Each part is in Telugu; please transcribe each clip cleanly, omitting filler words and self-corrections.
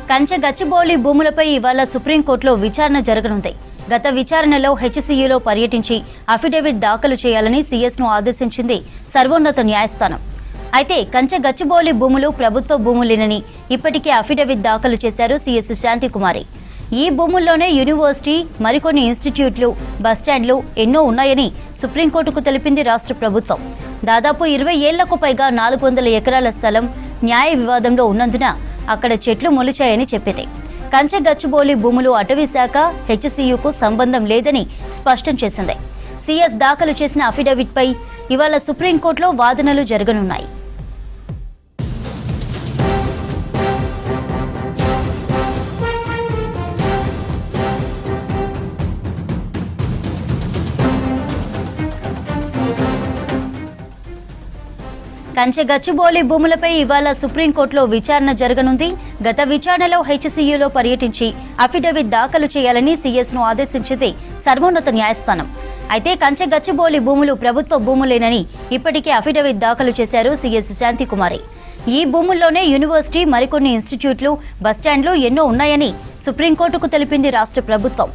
కంచె గచ్చిబౌలి భూములపై ఇవాళ సుప్రీంకోర్టులో విచారణ జరగనుంది. గత విచారణలో హెచ్సీయూలో పర్యటించి అఫిడవిట్ దాఖలు చేయాలని సీఎస్ను ఆదేశించింది సర్వోన్నత న్యాయస్థానం. అయితే కంచె గచ్చిబౌలి భూములు ప్రభుత్వ భూములేనని ఇప్పటికే అఫిడవిట్ దాఖలు చేశారు సీఎస్ శాంతికుమారి. ఈ భూముల్లోనే యూనివర్సిటీ, మరికొన్ని ఇన్స్టిట్యూట్లు, బస్టాండ్లు ఎన్నో ఉన్నాయని సుప్రీంకోర్టుకు తెలిపింది రాష్ట్ర ప్రభుత్వం. దాదాపు 20 ఏళ్లకు పైగా 400 ఎకరాల స్థలం న్యాయ వివాదంలో ఉన్నందున అక్కడ చెట్లు మొలిచాయని చెప్పింది. కంచె గచ్చిబౌలి భూములు అటవీ శాఖ, హెచ్సీయూకు సంబంధం లేదని స్పష్టం చేసింది. సీఎస్ దాఖలు చేసిన అఫిడవిట్పై ఇవాళ సుప్రీంకోర్టులో వాదనలు జరగనున్నాయి. కంచె గచ్చిబౌలి భూములపై ఇవాళ సుప్రీంకోర్టులో విచారణ జరగనుంది. గత విచారణలో హెచ్సీయూలో పర్యటించి అఫిడవిట్ దాఖలు చేయాలని సీఎస్ను ఆదేశించింది సర్వోన్నత న్యాయస్థానం. అయితే కంచె గచ్చిబౌలి భూములు ప్రభుత్వ భూములేనని ఇప్పటికే అఫిడవిట్ దాఖలు చేశారు సీఎస్ శాంతికుమారి. ఈ భూముల్లోనే యూనివర్సిటీ, మరికొన్ని ఇన్స్టిట్యూట్లు, బస్టాండ్లు ఎన్నో ఉన్నాయని సుప్రీంకోర్టుకు తెలిపింది రాష్ట్ర ప్రభుత్వం.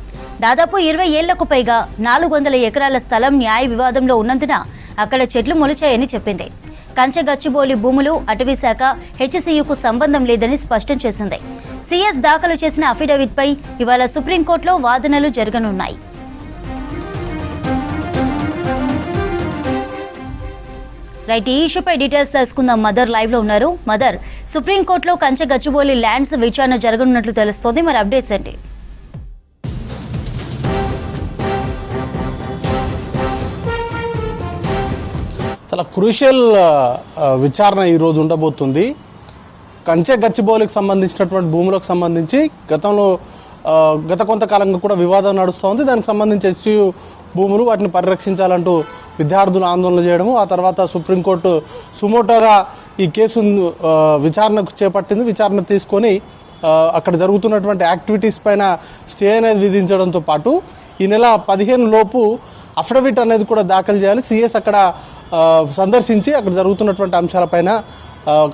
దాదాపు 20 ఏళ్లకు పైగా 400 ఎకరాల స్థలం న్యాయ వివాదంలో ఉన్నందున అక్కడ చెట్లు మొలిచాయని చెప్పింది. కంచె గచ్చిబౌలి భూములు అటవీ శాఖ, హెచ్సీయూకు సంబంధం లేదని స్పష్టం చేసింది. సీఎస్ దాఖలు చేసిన అఫిడవిట్పై ఇవాళ సుప్రీంకోర్టులో వాదనలు జరగనున్నాయి. రైట్, ఈ ఇష్యూపై డీటెయిల్స్ తెలుసుకుందాం. మదర్ లైవ్ లో ఉన్నారు. మదర్, సుప్రీంకోర్టులో కంచె గచ్చిబౌలి ల్యాండ్స్ విచారణ జరగనున్నట్లు తెలుస్తోంది, మరి అప్డేట్స్ ఏంటి? చాలా క్రూషియల్ విచారణ ఈరోజు ఉండబోతుంది. కంచె గచ్చిబౌలికి సంబంధించినటువంటి భూములకు సంబంధించి గత కొంతకాలంగా కూడా వివాదం నడుస్తోంది. దానికి సంబంధించి హెచ్సీయూ భూములు, వాటిని పరిరక్షించాలంటూ విద్యార్థులు ఆందోళన చేయడము, ఆ తర్వాత సుప్రీంకోర్టు సుమోటోగా ఈ కేసును విచారణకు చేపట్టింది. విచారణ తీసుకొని అక్కడ జరుగుతున్నటువంటి యాక్టివిటీస్ పైన స్టే అనేది విధించడంతో పాటు ఈ నెల 15 లోపు అఫిడవిట్ అనేది కూడా దాఖలు చేయాలి. సీఎస్ అక్కడ సందర్శించి అక్కడ జరుగుతున్నటువంటి అంశాలపైన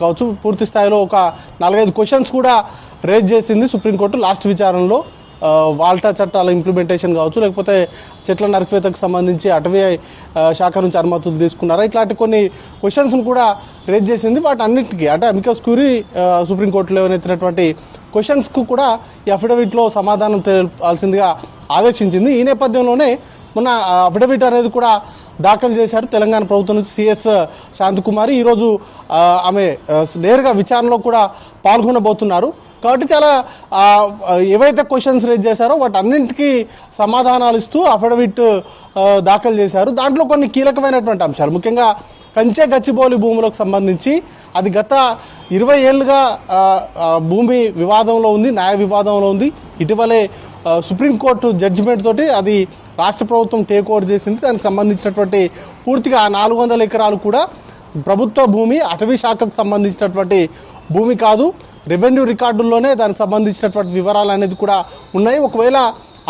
కావచ్చు పూర్తి స్థాయిలో ఒక 4-5 క్వశ్చన్స్ కూడా రేజ్ చేసింది సుప్రీంకోర్టు లాస్ట్ విచారణలో. వాల్టా చట్టాల ఇంప్లిమెంటేషన్ కావచ్చు, లేకపోతే చెట్ల నరికివేతకు సంబంధించి అటవీ శాఖ నుంచి అనుమతులు తీసుకున్నారా, ఇట్లాంటి కొన్ని క్వశ్చన్స్ను కూడా రేజ్ చేసింది. వాటి అన్నింటికీ అంటే అమికస్ క్యూరీ సుప్రీంకోర్టులో లేవనెత్తినటువంటి క్వశ్చన్స్కు కూడా ఈ అఫిడవిట్లో సమాధానం తెలపాల్సిందిగా ఆదేశించింది. ఈ నేపథ్యంలోనే మొన్న అఫిడవిట్ అనేది కూడా దాఖలు చేశారు తెలంగాణ ప్రభుత్వం నుంచి సీఎస్ శాంతికుమారి. ఈరోజు ఆమె నేరుగా విచారణలో కూడా పాల్గొనబోతున్నారు. కాబట్టి చాలా ఏవైతే క్వశ్చన్స్ రేజ్ చేశారో వాటి అన్నింటికీ సమాధానాలు ఇస్తూ అఫిడవిట్ దాఖలు చేశారు. దాంట్లో కొన్ని కీలకమైనటువంటి అంశాలు, ముఖ్యంగా కంచె గచ్చిబౌలి భూములకు సంబంధించి అది గత 20 ఏళ్ళుగా భూమి వివాదంలో ఉంది, న్యాయ వివాదంలో ఉంది. ఇటీవలే సుప్రీంకోర్టు జడ్జిమెంట్ తోటి అది రాష్ట్ర ప్రభుత్వం టేక్ ఓవర్ చేసింది. దానికి సంబంధించినటువంటి పూర్తిగా 400 ఎకరాలు కూడా ప్రభుత్వ భూమి, అటవీ శాఖకు సంబంధించినటువంటి భూమి కాదు. రెవెన్యూ రికార్డుల్లోనే దానికి సంబంధించినటువంటి వివరాలు అనేది కూడా ఉన్నాయి. ఒకవేళ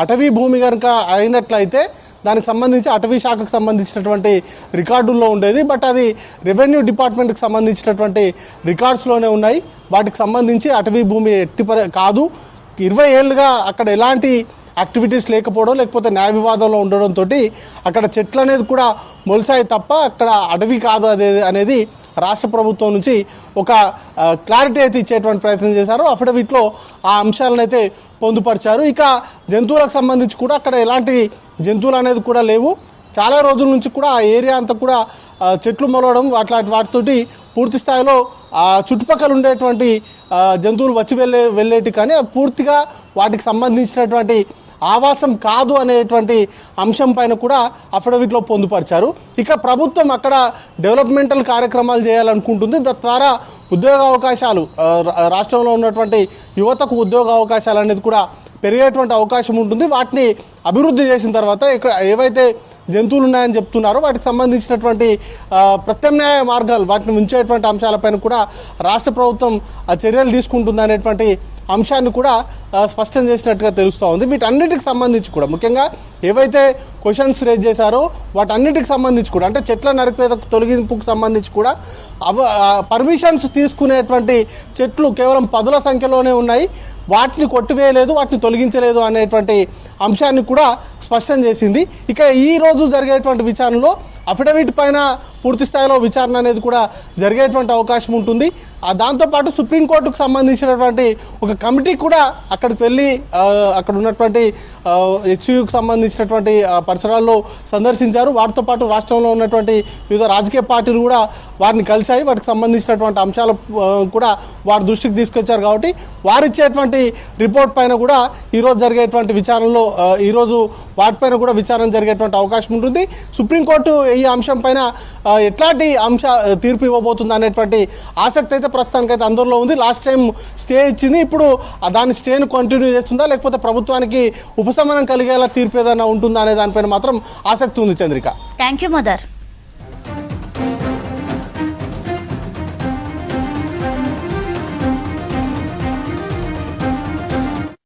అటవీ భూమి కనుక అయినట్లయితే దానికి సంబంధించి అటవీ శాఖకు సంబంధించినటువంటి రికార్డుల్లో ఉండేది. బట్ అది రెవెన్యూ డిపార్ట్మెంట్కి సంబంధించినటువంటి రికార్డ్స్లోనే ఉన్నాయి. వాటికి సంబంధించి అటవీ భూమి కాదు. 20 ఏళ్ళుగా అక్కడ ఎలాంటి యాక్టివిటీస్ లేకపోవడం, లేకపోతే న్యాయ వివాదంలో ఉండడంతో అక్కడ చెట్లు అనేది కూడా మొలిసాయి తప్ప అక్కడ అటవీ కాదు అనేది రాష్ట్ర ప్రభుత్వం నుంచి ఒక క్లారిటీ అయితే ఇచ్చేటువంటి ప్రయత్నం చేశారు. అఫిడవిట్లో ఆ అంశాలను అయితే పొందుపరిచారు. ఇక జంతువులకు సంబంధించి కూడా అక్కడ ఎలాంటి జంతువులు అనేది కూడా లేవు. చాలా రోజుల నుంచి కూడా ఆ ఏరియా అంతా కూడా చెట్లు మొలవడం, వాటితోటి పూర్తి స్థాయిలో చుట్టుపక్కల ఉండేటువంటి జంతువులు వచ్చి వెళ్ళేటి, కానీ పూర్తిగా వాటికి సంబంధించినటువంటి ఆవాసం కాదు అనేటువంటి అంశం పైన కూడా అఫిడవిట్లో పొందుపరిచారు. ఇక ప్రభుత్వం అక్కడ డెవలప్మెంటల్ కార్యక్రమాలు చేయాలనుకుంటుంది. తద్వారా ఉద్యోగ అవకాశాలు, రాష్ట్రంలో ఉన్నటువంటి యువతకు ఉద్యోగ అవకాశాలు అనేది కూడా పెరిగేటువంటి అవకాశం ఉంటుంది. వాటిని అభివృద్ధి చేసిన తర్వాత ఇక్కడ ఏవైతే జంతువులు ఉన్నాయని చెప్తున్నారో వాటికి సంబంధించినటువంటి ప్రత్యామ్నాయ మార్గాలు, వాటిని ఉంచేటువంటి అంశాలపైన కూడా రాష్ట్ర ప్రభుత్వం చర్యలు తీసుకుంటుంది అనేటువంటి అంశాన్ని కూడా స్పష్టం చేసినట్టుగా తెలుస్తూ ఉంది. వీటన్నిటికి సంబంధించి కూడా ముఖ్యంగా ఏవైతే క్వశ్చన్స్ రేజ్ చేశారో వాటన్నిటికి సంబంధించి కూడా అంటే చెట్ల నరికివేత తొలగింపుకు సంబంధించి కూడా పర్మిషన్స్ తీసుకునేటువంటి చెట్లు కేవలం 10ల సంఖ్యలోనే ఉన్నాయి, వాటిని కొట్టివేయలేదు, వాటిని తొలగించలేదు అనేటువంటి అంశాన్ని కూడా స్పష్టం చేసింది. ఇక ఈ రోజు జరిగేటువంటి విచారణలో అఫిడవిట్ పైన పూర్తి స్థాయిలో విచారణ అనేది కూడా జరిగేటువంటి అవకాశం ఉంటుంది. దాంతోపాటు సుప్రీంకోర్టుకు సంబంధించినటువంటి ఒక కమిటీ కూడా అక్కడికి వెళ్ళి అక్కడ ఉన్నటువంటి హెచ్సియుకు సంబంధించినటువంటి పరిసరాల్లో సందర్శించారు. వాటితో పాటు రాష్ట్రంలో ఉన్నటువంటి వివిధ రాజకీయ పార్టీలు కూడా వారిని కలిశాయి. వాటికి సంబంధించినటువంటి అంశాలు కూడా వారి దృష్టికి తీసుకొచ్చారు. కాబట్టి వారిచ్చేటువంటి రిపోర్ట్ పైన కూడా ఈరోజు జరిగేటువంటి విచారణలో ఈరోజు వాటిపైన కూడా విచారణ జరిగేటువంటి అవకాశం ఉంటుంది. సుప్రీంకోర్టు ఈ అంశం పైన ఎట్లాంటి తీర్పు ఇవ్వబోతుంది అనేటువంటి ఆసక్తి అయితే ప్రస్తుతానికైతే అందరిలో ఉంది. లాస్ట్ టైం స్టే ఇచ్చింది, ఇప్పుడు దాని స్టేను కంటిన్యూ చేస్తుందా లేకపోతే ప్రభుత్వానికి ఉపశమనం కలిగేలా తీర్పు ఏదైనా ఉంటుందా అనే దానిపైన మాత్రం ఆసక్తి ఉంది. Chandrika, thank you mother.